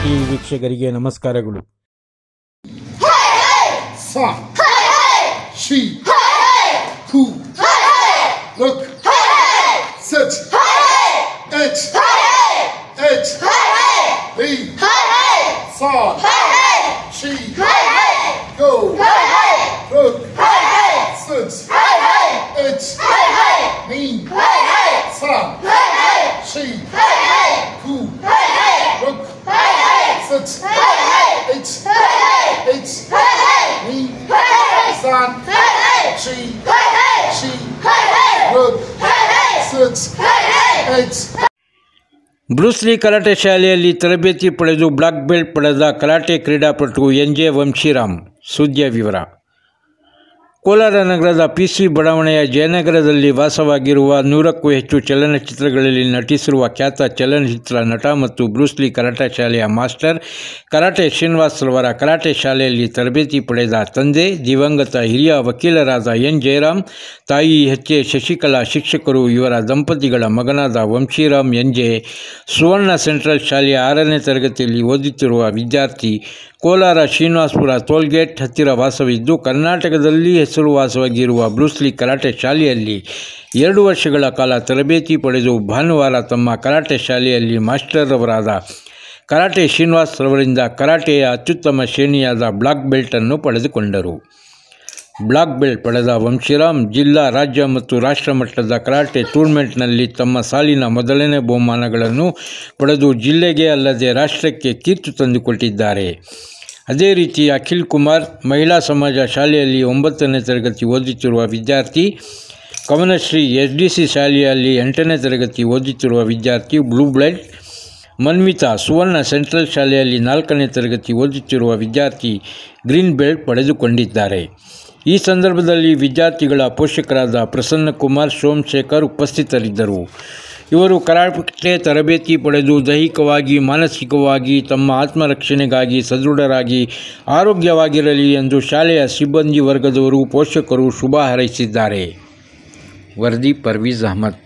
TV ವೀಕ್ಷಕರಿಗೆ ನಮಸ್ಕಾರಗಳು. Bruce Lee karate ಶಾಲೆಯಲ್ಲಿ ತರಬೇತಿ ಪಡೆದು ಬ್ಲಾಕ್ ಬೆಲ್ಟ್ ಪಡೆದ ಕರಾಟೆ ಕ್ರೀಡಾಪಟು ಎನ್.ಜೆ. ವಂಶಿರಾಮ್. ಸುದ್ದಿಯ ವಿವರ. ಕೋಲಾರ ನಗರದ ಪಿಸಿ ಬಡಾವಣೆಯ ಜಯನಗರದಲ್ಲಿ ವಾಸವಾಗಿರುವ 100ಕ್ಕೂ ಹೆಚ್ಚು ಚಲನಚಿತ್ರಗಳಲ್ಲಿ ನಟಿಸಿರುವ ಖ್ಯಾತ ಚಲನಚಿತ್ರ ನಟ ಮತ್ತು ಬ್ರೂಸ್ಲಿ ಕರಾಟೆ ಶಾಲೆಯ ಮಾಸ್ಟರ್ ಕರಾಟೆ ಶ್ರೀನಿವಾಸ್ ರವರ ಕರಾಟೆ ಶಾಲೆಯಲ್ಲಿ ತರಬೇತಿ ಪಡೆದ ತಂದೆ ದಿವಂಗತ ಹಿರಿಯ ವಕೀಲರಾದ ಎನ್. ಜಯರಾಮ್, ತಾಯಿ ಎಚ್.ಎ. ಶಶಿಕಲಾ ಶಿಕ್ಷಕರು. ಇವರ ದಂಪತಿಗಳ ಮಗನಾದ ವಂಶಿರಾಮ್ ಎನ್.ಜೆ. ಸುವರ್ಣ ಸೆಂಟ್ರಲ್ ಶಾಲೆಯ 6ನೇ ತರಗತಿಯಲ್ಲಿ ಓದುತ್ತಿರುವ ವಿದ್ಯಾರ್ಥಿ. ಕೋಲಾರ ಶ್ರೀನಿವಾಸಪುರ ಟೋಲ್ಗೇಟ್ ಹತ್ತಿರ ವಾಸವಿದ್ದು ಕರ್ನಾಟಕದಲ್ಲಿ ಹೆಸರುವಾಸವಾಗಿರುವ ಬ್ರೂಸ್ಲಿ ಕರಾಟೆ ಶಾಲೆಯಲ್ಲಿ 2 ವರ್ಷಗಳ ಕಾಲ ತರಬೇತಿ ಪಡೆದು ಭಾನುವಾರ ತಮ್ಮ ಕರಾಟೆ ಶಾಲೆಯಲ್ಲಿ ಮಾಸ್ಟರ್ ಅವರಾದ ಕರಾಟೆ ಶ್ರೀನಿವಾಸ್ ರವರಿಂದ ಕರಾಟೆಯ ಅತ್ಯುತ್ತಮ ಶ್ರೇಣಿಯಾದ ಬ್ಲಾಕ್ ಬೆಲ್ಟನ್ನು ಪಡೆದುಕೊಂಡರು. ಬ್ಲಾಕ್ ಬೆಲ್ಟ್ ಪಡೆದ ವಂಶಿರಾಮ್ ಜಿಲ್ಲಾ, ರಾಜ್ಯ ಮತ್ತು ರಾಷ್ಟ್ರ ಮಟ್ಟದ ಕರಾಟೆ ಟೂರ್ನಮೆಂಟ್ನಲ್ಲಿ ತಮ್ಮ ಸಾಲಿನ ಮೊದಲನೇ ಬಹುಮಾನಗಳನ್ನು ಪಡೆದು ಜಿಲ್ಲೆಗೆ ಅಲ್ಲದೆ ರಾಷ್ಟ್ರಕ್ಕೆ ಕೀರ್ತಿ ತಂದುಕೊಟ್ಟಿದ್ದಾರೆ. ಅದೇ ರೀತಿ ಅಖಿಲ್ ಕುಮಾರ್ ಮಹಿಳಾ ಸಮಾಜ ಶಾಲೆಯಲ್ಲಿ 9ನೇ ತರಗತಿ ಓದುತ್ತಿರುವ ವಿದ್ಯಾರ್ಥಿ, ಕವನಶ್ರೀ ಎಸ್ಡಿಸಿ ಶಾಲೆಯಲ್ಲಿ 8ನೇ ತರಗತಿ ಓದುತ್ತಿರುವ ವಿದ್ಯಾರ್ಥಿ ಬ್ಲೂ ಬೆಲ್ಟ್, ಮನ್ವಿತಾ ಸುವರ್ಣ ಸೆಂಟ್ರಲ್ ಶಾಲೆಯಲ್ಲಿ 4ನೇ ತರಗತಿ ಓದುತ್ತಿರುವ ವಿದ್ಯಾರ್ಥಿ ಗ್ರೀನ್ ಬೆಲ್ಟ್ ಪಡೆದುಕೊಂಡಿದ್ದಾರೆ. ಈ ಸಂದರ್ಭದಲ್ಲಿ ವಿದ್ಯಾರ್ಥಿಗಳ ಪೋಷಕರಾದ ಪ್ರಸನ್ನಕುಮಾರ್, ಸೋಮಶೇಖರ್ ಉಪಸ್ಥಿತರಿದ್ದರು. ಇವರು ಕರಾಟೆ ತರಬೇತಿ ಪಡೆದು ದೈಹಿಕವಾಗಿ, ಮಾನಸಿಕವಾಗಿ ತಮ್ಮ ಆತ್ಮರಕ್ಷಣೆಗಾಗಿ ಸದೃಢರಾಗಿ ಆರೋಗ್ಯವಾಗಿರಲಿ ಎಂದು ಶಾಲೆಯ ಸಿಬ್ಬಂದಿ ವರ್ಗದವರು, ಪೋಷಕರು ಶುಭ ಹಾರೈಸಿದ್ದಾರೆ. ವರದಿ ಪರ್ವೀಜ್ ಅಹಮದ್.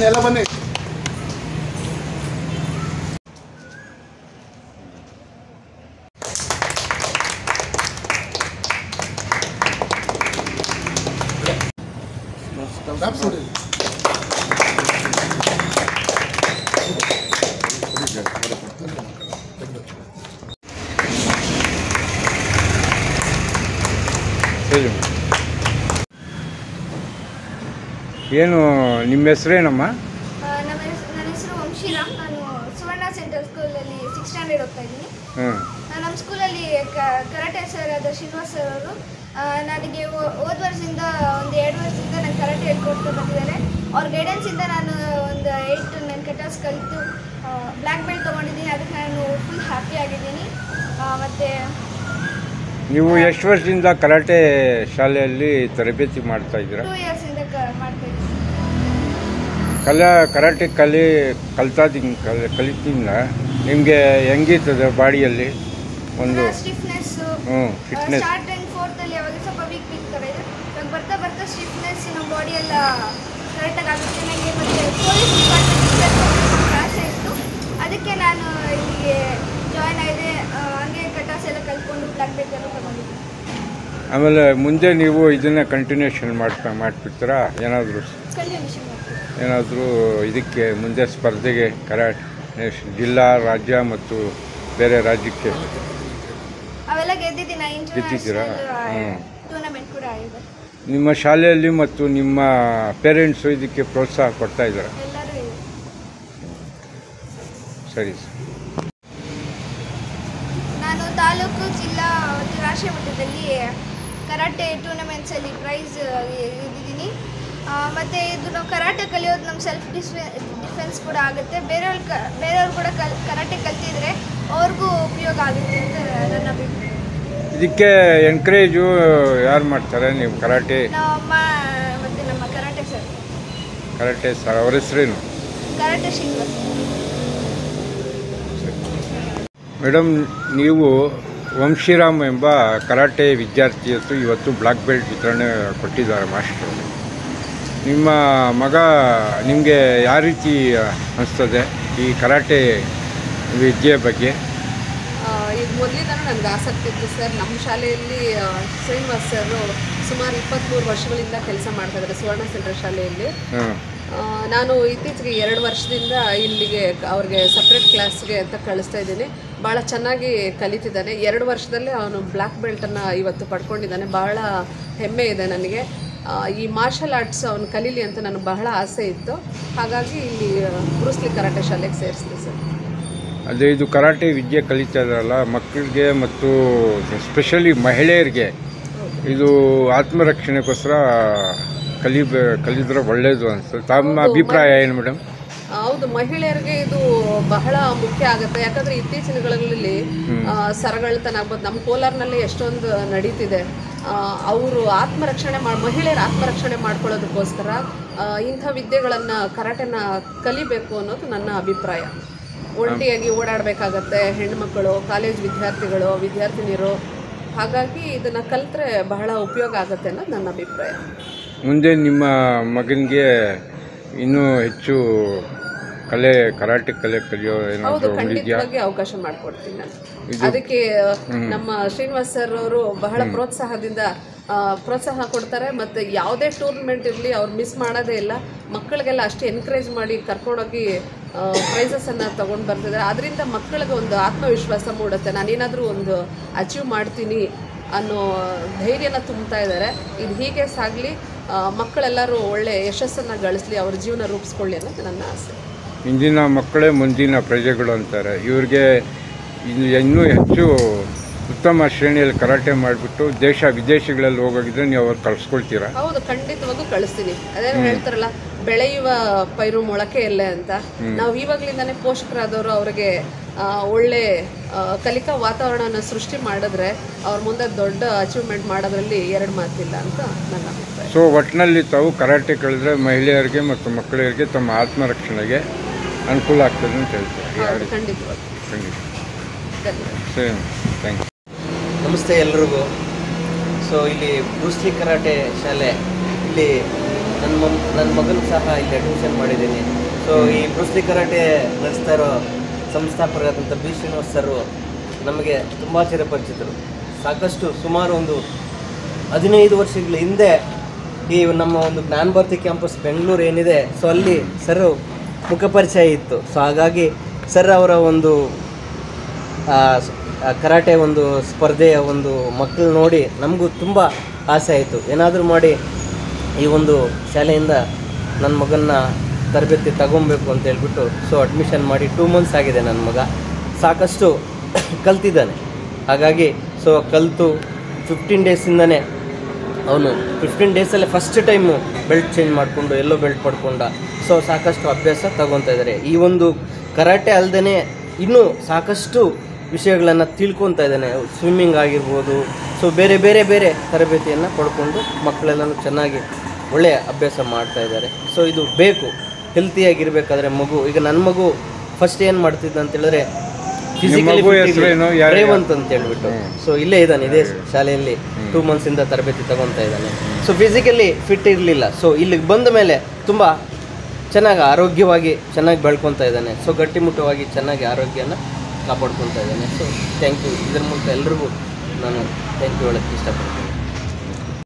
ಎಲ್ಲ ಬನ್ನಿ. ಏನು ನಿಮ್ಮ ಹೆಸರೇನಮ್ಮ? ನನ್ನ ಹೆಸರು ವಂಶಿರಾಮ್. ನಾನು ಸುವರ್ಣ ಸೆಂಟ್ರಲ್ ಸ್ಕೂಲಲ್ಲಿ 6th ಸ್ಟ್ಯಾಂಡರ್ಡ್ ಓದ್ತಾ ಇದ್ದೀನಿ. ನಮ್ಮ ಸ್ಕೂಲಲ್ಲಿ ಕರಾಟೆ ಸರ್ ಆದ ಶ್ರೀನಿವಾಸ್ ಸರ್ ಅವರು ನನಗೆ ಹೋದ ವರ್ಷದಿಂದ ಒಂದು 2 ವರ್ಷದಿಂದ ನಾನು ಕರಾಟೆ ಹೇಳ್ಕೊಡ್ತಾ ಬಂದಿದ್ದಾರೆ. ಅವ್ರ ಗೈಡೆನ್ಸಿಂದ ನಾನು ಒಂದು 8-9 ಕಟಾಸ್ ಕಲಿತು ಬ್ಲ್ಯಾಕ್ ಬೆಲ್ಟ್ ತೊಗೊಂಡಿದ್ದೀನಿ. ಅದಕ್ಕೆ ನಾನು ಫುಲ್ ಹ್ಯಾಪಿ ಆಗಿದ್ದೀನಿ. ಮತ್ತು ನೀವು ಎಷ್ಟು ವರ್ಷದಿಂದ ಕರಾಟೆ ಶಾಲೆಯಲ್ಲಿ ತರಬೇತಿ ಮಾಡ್ತಾ ಇದ್ದೀರಾ? 2 ಇಯರ್ಸಿಂದ ಮಾಡ್ತಾ ಇದ್ದೀನಿ. ಕರಾಟೆ ಕಲಿತಿಲ್ಲ ನಿಮಗೆ ಹೆಂಗಿರ್ತದೆ ಬಾಡಿಯಲ್ಲಿ? ಒಂದು stiffness, fitness start and 4th ಅವಾಗ ಸ್ವಲ್ಪ ವೀಕ್ ಥರ ಇದೆ. ಇವಾಗ ಬರ್ತಾ ಬರ್ತಾ ಸ್ಟಿಫ್ನೆಸ್ ನಮ್ಮ ಬಾಡಿಯೆಲ್ಲ ಕರೆಕ್ಟಾಗಿ ಆಗುತ್ತೆ. ನನಗೆ ಮತ್ತು ಪೊಲೀಸ್ ಡಿಪಾರ್ಟ್ಮೆಂಟ್ ಆಸೆ ಇತ್ತು, ಅದಕ್ಕೆ ನಾನು ಇಲ್ಲಿಗೆ ಜಾಯ್ನ್ ಆಗಿದೆ. ಹಂಗೆ ಕಟಾಸ್ ಎಲ್ಲ ಕಲ್ತ್ಕೊಂಡು ಬ್ಲ್ಯಾಕ್ ಬೆಲ್ಟ್ ಎಲ್ಲ ತಗೊಂಡಿದ್ದೀನಿ. ಆಮೇಲೆ ಮುಂದೆ ನೀವು ಇದನ್ನು ಕಂಟಿನ್ಯೂಷನ್ ಮಾಡಿಬಿಡ್ತೀರಾ? ಏನಾದರೂ ಇದಕ್ಕೆ ಮುಂದೆ ಸ್ಪರ್ಧೆಗೆ ಕರಾಟೆ ಜಿಲ್ಲಾ, ರಾಜ್ಯ ಮತ್ತು ಬೇರೆ ರಾಜ್ಯಕ್ಕೆ ಅವೆಲ್ಲ ಗೆದ್ದಿದ್ದೀನಿ. ಗೆದ್ದಿದ್ದೀರಾ? ಟೂರ್ನಮೆಂಟ್ ಕೂಡ ಆಗಿದೆ. ನಿಮ್ಮ ಶಾಲೆಯಲ್ಲಿ ಮತ್ತು ನಿಮ್ಮ ಪೇರೆಂಟ್ಸು ಇದಕ್ಕೆ ಪ್ರೋತ್ಸಾಹ ಕೊಡ್ತಾ ಇದ್ದಾರೆ? ಎಲ್ಲರೂ ಇದೆ. ಸರಿ. ನಾನು ತಾಲೂಕು, ಜಿಲ್ಲಾ ಮತ್ತು ರಾಷ್ಟ್ರೀಯ ಮಟ್ಟದಲ್ಲಿ ಕರಾಟೆ ಟೂರ್ನಮೆಂಟ್ಸಲ್ಲಿ ಪ್ರೈಸ್ ಗೆದ್ದಿದ್ದೀನಿ. ಮತ್ತು ಇದು ನಾವು ಕರಾಟೆ ಕಲಿಯೋದು ನಮ್ಮ ಸೆಲ್ಫ್ ಡಿಫೆನ್ಸ್ ಕೂಡ ಆಗುತ್ತೆ. ಬೇರೆಯವ್ರು ಕೂಡ ಕರಾಟೆ ಕಲ್ತಿದ್ರೆ ಅವ್ರಿಗೂ ಉಪಯೋಗ ಆಗುತ್ತೆ ಅಂತ ನನ್ನ ಅಭಿಪ್ರಾಯ. ಇದಕ್ಕೆ ಎನ್ಕರೇಜು ಯಾರು ಮಾಡ್ತಾರೆ? ನೀವು ಕರಾಟೆ ನಮ್ಮ ಮತ್ತು ನಮ್ಮ ಕರಾಟೆ ಸರ್. ಕರಾಟೆ ಸರ್ ಅವ್ರ ಹೆಸರೇನು? ಕರಾಟೆ ಶ್ರೀನಿವಾಸ್. ಮೇಡಮ್, ನೀವು ವಂಶಿರಾಮ್ ಎಂಬ ಕರಾಟೆ ವಿದ್ಯಾರ್ಥಿಯತ್ತು ಇವತ್ತು ಬ್ಲ್ಯಾಕ್ ಬೆಲ್ಟ್ ವಿತರಣೆ ಕೊಟ್ಟಿದ್ದಾರೆ ಮಾಸ್ಟರು. ನಿಮ್ಮ ಮಗ ನಿಮಗೆ ಯಾವ ರೀತಿ ಅನಿಸ್ತದೆ ಈ ಕರಾಟೆ ವಿದ್ಯೆ ಬಗ್ಗೆ? ಈಗ ಮೊದಲಿಂದನೂ ನನಗೆ ಆಸಕ್ತಿ ಇತ್ತು ಸರ್. ನಮ್ಮ ಶಾಲೆಯಲ್ಲಿ ಶ್ರೀನಿವಾಸ್ ಸರ್ ಸುಮಾರು 23 ವರ್ಷಗಳಿಂದ ಕೆಲಸ ಮಾಡ್ತಾಯಿದ್ದಾರೆ ಸುವರ್ಣ ಸೆಂಟರ್ ಶಾಲೆಯಲ್ಲಿ. ನಾನು ಇತ್ತೀಚೆಗೆ 2 ವರ್ಷದಿಂದ ಇಲ್ಲಿಗೆ ಅವ್ರಿಗೆ ಸಪ್ರೇಟ್ ಕ್ಲಾಸ್ಗೆ ಅಂತ ಕಳಿಸ್ತಾ ಇದ್ದೀನಿ. ಭಾಳ ಚೆನ್ನಾಗಿ ಕಲಿತಿದ್ದಾನೆ. 2 ವರ್ಷದಲ್ಲೇ ಅವನು ಬ್ಲ್ಯಾಕ್ ಬೆಲ್ಟನ್ನು ಇವತ್ತು ಪಡ್ಕೊಂಡಿದ್ದಾನೆ. ಬಹಳ ಹೆಮ್ಮೆ ಇದೆ ನನಗೆ. ಈ ಮಾರ್ಷಲ್ ಆರ್ಟ್ಸ್ ಅವನು ಕಲೀಲಿ ಅಂತ ನನಗೆ ಬಹಳ ಆಸೆ ಇತ್ತು. ಹಾಗಾಗಿ ಇಲ್ಲಿ ಬ್ರೂಸ್ ಲೀ ಕರಾಟೆ ಶಾಲೆಗೆ ಸೇರಿಸಿದೆ ಸರ್. ಅದೇ ಇದು ಕರಾಟೆ ವಿದ್ಯೆ ಕಲಿತಾ ಇದ್ದಾರಲ್ಲ ಮಕ್ಕಳಿಗೆ ಮತ್ತು ಸ್ಪೆಷಲಿ ಮಹಿಳೆಯರಿಗೆ ಇದು ಆತ್ಮರಕ್ಷಣೆಗೋಸ್ಕರ ಕಲಿದ್ರೆ ಒಳ್ಳೆಯದು ಅನಿಸ್ತದೆ. ತಮ್ಮ ಅಭಿಪ್ರಾಯ ಏನು ಮೇಡಮ್? ಹೌದು, ಮಹಿಳೆಯರಿಗೆ ಇದು ಬಹಳ ಮುಖ್ಯ ಆಗುತ್ತೆ. ಯಾಕಂದರೆ ಇತ್ತೀಚಿನ ದಿನಗಳಲ್ಲಿ ಸರಗಳತನ ಆಗ್ಬೋದು. ನಮ್ಮ ಕೋಲಾರ್ನಲ್ಲಿ ಎಷ್ಟೊಂದು ನಡೀತಿದೆ. ಅವರು ಮಹಿಳೆಯರ ಆತ್ಮರಕ್ಷಣೆ ಮಾಡ್ಕೊಳ್ಳೋದಕ್ಕೋಸ್ಕರ ಇಂಥ ವಿದ್ಯೆಗಳನ್ನು ಕರಾಟೆನ ಕಲಿಬೇಕು ಅನ್ನೋದು ನನ್ನ ಅಭಿಪ್ರಾಯ. ಒಂಟಿಯಾಗಿ ಓಡಾಡಬೇಕಾಗತ್ತೆ ಹೆಣ್ಮಕ್ಕಳು, ಕಾಲೇಜ್ ವಿದ್ಯಾರ್ಥಿಗಳು, ವಿದ್ಯಾರ್ಥಿನಿಯರು. ಹಾಗಾಗಿ ಇದನ್ನು ಕಲಿತ್ರೆ ಬಹಳ ಉಪಯೋಗ ಆಗುತ್ತೆ ಅನ್ನೋದು ನನ್ನ ಅಭಿಪ್ರಾಯ. ಮುಂದೆ ನಿಮ್ಮ ಮಗನಿಗೆ ಇನ್ನೂ ಹೆಚ್ಚು ಕರಾಟೆ ಕಲಿಯೋ ಹೌದು, ಖಂಡಿತವಾಗಿ ಅವಕಾಶ ಮಾಡಿಕೊಡ್ತೀನಿ ನಾನು. ಅದಕ್ಕೆ ನಮ್ಮ ಶ್ರೀನಿವಾಸ್ ಸರ್ ಅವರು ಬಹಳ ಪ್ರೋತ್ಸಾಹ ಕೊಡ್ತಾರೆ. ಮತ್ತು ಯಾವುದೇ ಟೂರ್ನಮೆಂಟ್ ಇರಲಿ ಅವ್ರು ಮಿಸ್ ಮಾಡೋದೇ ಇಲ್ಲ. ಮಕ್ಕಳಿಗೆಲ್ಲ ಅಷ್ಟೇ ಎನ್ಕರೇಜ್ ಮಾಡಿ ಕರ್ಕೊಂಡೋಗಿ ಪ್ರೈಸಸನ್ನು ತೊಗೊಂಡು ಬರ್ತಿದ್ದಾರೆ. ಅದರಿಂದ ಮಕ್ಕಳಿಗೆ ಒಂದು ಆತ್ಮವಿಶ್ವಾಸ ಮೂಡುತ್ತೆ. ನಾನೇನಾದರೂ ಒಂದು ಅಚೀವ್ ಮಾಡ್ತೀನಿ ಅನ್ನೋ ಧೈರ್ಯನ ತುಂಬ್ತಾ ಇದ್ದಾರೆ. ಇದು ಹೀಗೆ ಸಾಗಲಿ, ಮಕ್ಕಳೆಲ್ಲರೂ ಒಳ್ಳೆ ಯಶಸ್ಸನ್ನು ಗಳಿಸಲಿ, ಅವ್ರ ಜೀವನ ರೂಪಿಸ್ಕೊಳ್ಳಿ ಅನ್ನೋದು ನನ್ನ ಆಸೆ. ಇಂದಿನ ಮಕ್ಕಳೇ ಮುಂದಿನ ಪ್ರಜೆಗಳು ಅಂತಾರೆ. ಇವ್ರಿಗೆ ಇನ್ನೂ ಹೆಚ್ಚು ಉತ್ತಮ ಶ್ರೇಣಿಯಲ್ಲಿ ಕರಾಟೆ ಮಾಡಿಬಿಟ್ಟು ವಿದೇಶಗಳಲ್ಲಿ ಹೋಗೋಗಿದ್ರೆ ನೀವು ಅವ್ರು ಕಳಿಸ್ಕೊಳ್ತೀರಾ? ಹೌದು, ಖಂಡಿತವಾಗೂ ಕಳಿಸ್ತೀನಿ. ಅದೇ ಹೇಳ್ತಾರಲ್ಲ, ಬೆಳೆಯುವ ಪೈರು ಮೊಳಕೆ ಎಲ್ಲೆ ಅಂತ. ನಾವು ಇವಾಗಲಿಂದಾನೇ ಪೋಷಕರಾದವರು ಅವರಿಗೆ ಒಳ್ಳೆ ಕಲಿಕಾ ವಾತಾವರಣನ ಸೃಷ್ಟಿ ಮಾಡಿದ್ರೆ ಅವ್ರ ಮುಂದೆ ದೊಡ್ಡ ಅಚೀವ್ಮೆಂಟ್ ಮಾಡೋದ್ರಲ್ಲಿ 2 ಮಾತಿಲ್ಲ ಅಂತ ನನ್ನ ಅಭಿಪ್ರಾಯ. ಸೊ ಒಟ್ಟಿನಲ್ಲಿ ತಾವು ಕರಾಟೆ ಕಲಿದ್ರೆ ಮಹಿಳೆಯರಿಗೆ ಮತ್ತು ಮಕ್ಕಳಿಗೆ ತಮ್ಮ ಆತ್ಮರಕ್ಷಣೆಗೆ ಅನುಕೂಲ ಆಗ್ತದೆ ಅಂತ ಹೇಳ್ತಾರೆ. ಖಂಡಿತವಾಗಿ. ಸರಿ, ಥ್ಯಾಂಕ್ ಯು. ನಮಸ್ತೆ ಎಲ್ರಿಗೂ. ಸೊ ಇಲ್ಲಿ ಬ್ರೂಸ್ ಲೀ ಕರಾಟೆ ಶಾಲೆ, ಇಲ್ಲಿ ನನ್ನ ಮಗನಿಗೆ ಸಹ ಇಲ್ಲಿ ಅಡ್ಮಿಷನ್ ಮಾಡಿದ್ದೀನಿ. ಸೊ ಈ ಬ್ರೂಸ್ ಲೀ ಕರಾಟೆ ನಡೆಸ್ತಾ ಇರೋ ಸಂಸ್ಥಾಪಕರಾದಂಥ ಬಿ ಶ್ರೀನಿವಾಸ್ ಸರು ನಮಗೆ ತುಂಬ ಚಿರಪರಿಚಿತರು. ಸಾಕಷ್ಟು ಸುಮಾರು ಒಂದು 15 ವರ್ಷಗಳ ಹಿಂದೆ ಈ ನಮ್ಮ ಒಂದು ಜ್ಞಾನ ಭಾರತಿ ಕ್ಯಾಂಪಸ್ ಬೆಂಗಳೂರು ಏನಿದೆ, ಸೊ ಅಲ್ಲಿ ಸರ್ ಮುಖಪರಿಚಯ ಇತ್ತು. ಸೊ ಹಾಗಾಗಿ ಸರ್ ಅವರ ಒಂದು ಕರಾಟೆ ಒಂದು ಸ್ಪರ್ಧೆಯ ಒಂದು ಮಕ್ಕಳು ನೋಡಿ ನಮಗೂ ತುಂಬ ಆಸೆ ಆಯಿತು. ಏನಾದರೂ ಮಾಡಿ ಈ ಒಂದು ಶಾಲೆಯಿಂದ ನನ್ನ ಮಗನ್ನ ತರಬೇತಿ ತಗೊಬೇಕು ಅಂತ ಹೇಳ್ಬಿಟ್ಟು ಸೊ ಅಡ್ಮಿಷನ್ ಮಾಡಿ 2 ಮಂತ್ಸ್ ಆಗಿದೆ. ನನ್ನ ಮಗ ಸಾಕಷ್ಟು ಕಲ್ತಿದ್ದಾನೆ. ಹಾಗಾಗಿ ಸೊ ಕಲಿತು 15 ಡೇಸಿಂದನೇ ಅವನು 15 ಡೇಸಲ್ಲೇ ಫಸ್ಟ್ ಟೈಮು ಬೆಲ್ಟ್ ಚೇಂಜ್ ಮಾಡಿಕೊಂಡು ಎಲ್ಲೋ ಬೆಲ್ಟ್ ಪಡ್ಕೊಂಡ. ಸೊ ಸಾಕಷ್ಟು ಅಭ್ಯಾಸ ತಗೊತಾ ಇದ್ದಾರೆ. ಈ ಒಂದು ಕರಾಟೆ ಅಲ್ಲದೇ ಇನ್ನೂ ಸಾಕಷ್ಟು ವಿಷಯಗಳನ್ನು ತಿಳ್ಕೊತಾ ಇದ್ದಾನೆ. ಸ್ವಿಮ್ಮಿಂಗ್ ಆಗಿರ್ಬೋದು. ಸೊ ಬೇರೆ ಬೇರೆ ಬೇರೆ ತರಬೇತಿಯನ್ನು ಪಡ್ಕೊಂಡು ಮಕ್ಕಳೆಲ್ಲನೂ ಚೆನ್ನಾಗಿ ಒಳ್ಳೆಯ ಅಭ್ಯಾಸ ಮಾಡ್ತಾ ಇದ್ದಾರೆ. ಸೊ ಇದು ಬೇಕು, ಹೆಲ್ತಿಯಾಗಿರಬೇಕಾದ್ರೆ ಮಗು. ಈಗ ನನ್ನ ಮಗು ಫಸ್ಟ್ ಏನು ಮಾಡ್ತಿದ್ದ ಅಂತ ಹೇಳಿದ್ರೆ ಫಿಸಿಕಲಿ ರೇವಂತ್ ಅಂತ ಹೇಳ್ಬಿಟ್ಟು ಸೊ ಇಲ್ಲೇ ಇದ್ದಾನೆ, ಇದೇ ಶಾಲೆಯಲ್ಲಿ 2 ಮಂತ್ಸಿಂದ ತರಬೇತಿ ತಗೊತಾ ಇದ್ದಾನೆ. ಸೊ ಫಿಸಿಕಲಿ ಫಿಟ್ ಇರಲಿಲ್ಲ. ಸೊ ಇಲ್ಲಿಗೆ ಬಂದ ಮೇಲೆ ತುಂಬ ಚೆನ್ನಾಗಿ ಆರೋಗ್ಯವಾಗಿ ಚೆನ್ನಾಗಿ ಬೆಳ್ಕೊತಾ ಇದ್ದಾನೆ. ಸೊ ಗಟ್ಟಿಮುಟ್ಟವಾಗಿ ಚೆನ್ನಾಗಿ ಆರೋಗ್ಯನ ಕಾಪಾಡ್ಕೊತಾ ಇದ್ದಾನೆ. So thank you. ಇದರ ಮೂಲಕ ಎಲ್ರಿಗೂ ನಾನು ಥ್ಯಾಂಕ್ ಯು ಹೇಳೋಕ್ಕೆ ಇಷ್ಟಪಡ್ತೀನಿ.